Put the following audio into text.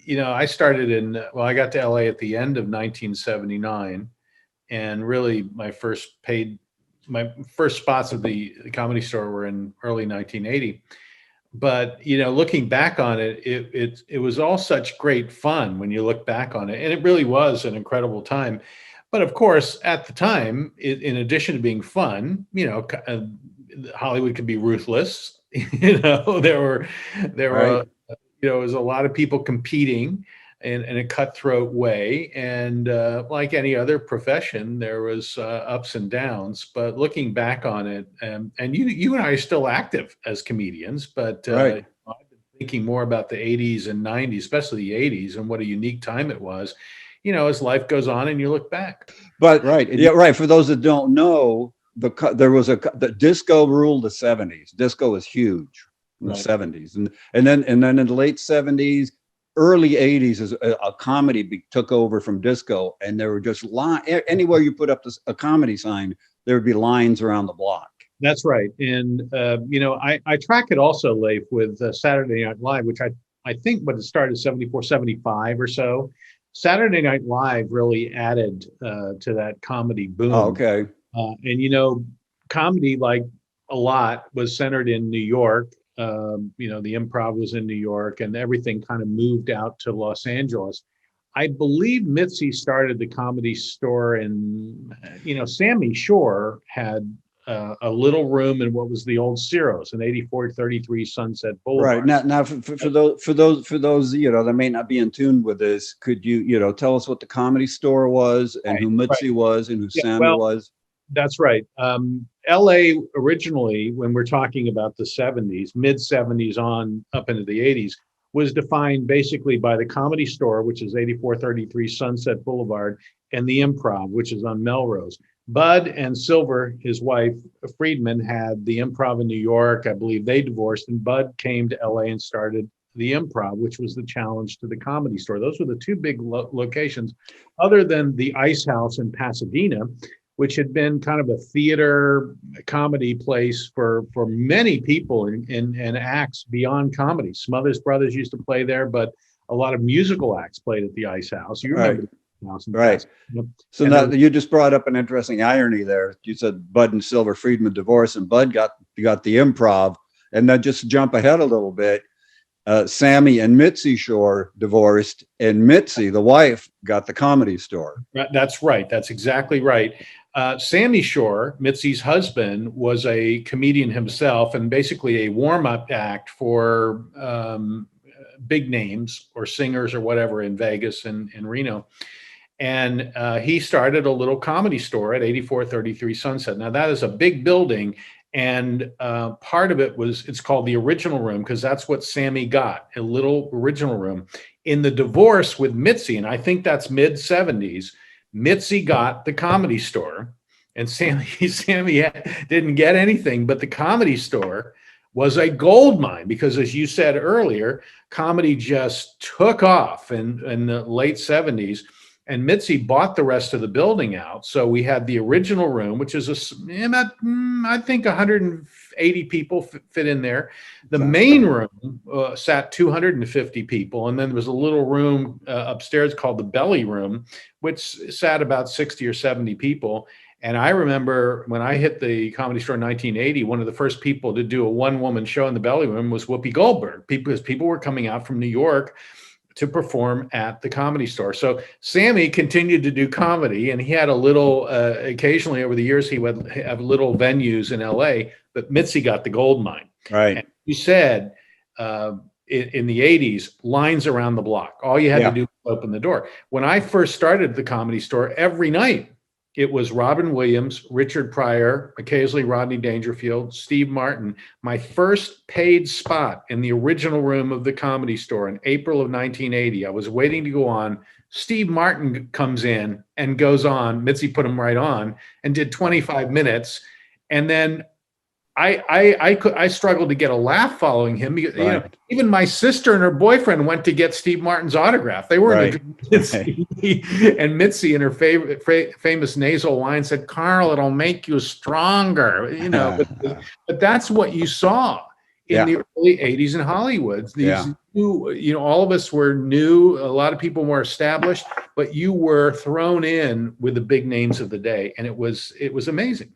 I started I got to LA at the end of 1979, and really my first spots of the Comedy Store were in early 1980. But looking back on it, it was all such great fun when you look back on it, and it really was an incredible time. But of course, at the time, in addition to being fun, Hollywood could be ruthless. There were Right. there was a lot of people competing in a cutthroat way, and like any other profession, there was ups and downs. But looking back on it, and you and I are still active as comedians, but Right. I've been thinking more about the 80s and 90s, especially the 80s, and what a unique time it was. As life goes on and you look back. But Right. And yeah, right. For those that don't know, there was the disco ruled the 70s. Disco was huge in the right. 70s, and then in the late 70s, early 80s, as a comedy took over from disco, and there were just anywhere you put up a comedy sign, there would be lines around the block. That's right. And, I track it also, Leif, with Saturday Night Live, which I think when it started 74, 75 or so. Saturday Night Live really added to that comedy boom. Oh, okay. And comedy, like a lot, was centered in New York. The Improv was in New York, and everything kind of moved out to Los Angeles. I believe Mitzi started the Comedy Store, and Sammy Shore had a little room in what was the old Ciro's in 8433 Sunset Boulevard. Right. Now for those that may not be in tune with this, could you tell us what the Comedy Store was, and who Mitzi was, and who Sammy was? That's right. LA originally, when we're talking about the 70s, mid 70s on up into the 80s, was defined basically by the Comedy Store, which is 8433 Sunset Boulevard, and the Improv, which is on Melrose. Bud and Silver, his wife, Friedman, had the Improv in New York. I believe they divorced, and Bud came to LA and started the Improv, which was the challenge to the Comedy Store. Those were the two big locations, other than the Ice House in Pasadena, which had been kind of a theater comedy place for many people and acts beyond comedy. Smothers Brothers used to play there, but a lot of musical acts played at the Ice House. You remember the House in Right. So now you just brought up an interesting irony there. You said Bud and Silver Friedman divorced, and Bud got the Improv. And then just jump ahead a little bit. Sammy and Mitzi Shore divorced, and Mitzi, the wife, got the Comedy Store. That's right. That's exactly right. Sammy Shore, Mitzi's husband, was a comedian himself, and basically a warm-up act for big names or singers or whatever in Vegas and Reno. And he started a little Comedy Store at 8433 Sunset. Now, that is a big building. And part of it's called the Original Room, because that's what Sammy got, a little original room. In the divorce with Mitzi, and I think that's mid 70s, Mitzi got the Comedy Store, and Sammy didn't get anything, but the Comedy Store was a gold mine, because as you said earlier, comedy just took off in the late 70s. And Mitzi bought the rest of the building out. So we had the Original Room, which is I think 180 people fit in there. The main room sat 250 people. And then there was a little room upstairs called the Belly Room, which sat about 60 or 70 people. And I remember when I hit the Comedy Store in 1980, one of the first people to do a one-woman show in the Belly Room was Whoopi Goldberg, because people were coming out from New York to perform at the Comedy Store. So Sammy continued to do comedy, and he had a little, occasionally over the years, he would have little venues in LA, but Mitzi got the gold mine. Right. And you said in the 80s, lines around the block. All you had to do was open the door. When I first started the Comedy Store, every night it was Robin Williams, Richard Pryor, occasionally Rodney Dangerfield, Steve Martin. My first paid spot in the Original Room of the Comedy Store in April of 1980. I was waiting to go on. Steve Martin comes in and goes on. Mitzi put him right on and did 25 minutes. And then I struggled to get a laugh following him, because even my sister and her boyfriend went to get Steve Martin's autograph. They weren't and Mitzi, in her famous nasal line, said, "Carl, it'll make you stronger." But that's what you saw in the early 80s in Hollywood. These you know, all of us were new. A lot of people were established, but you were thrown in with the big names of the day, and it was amazing.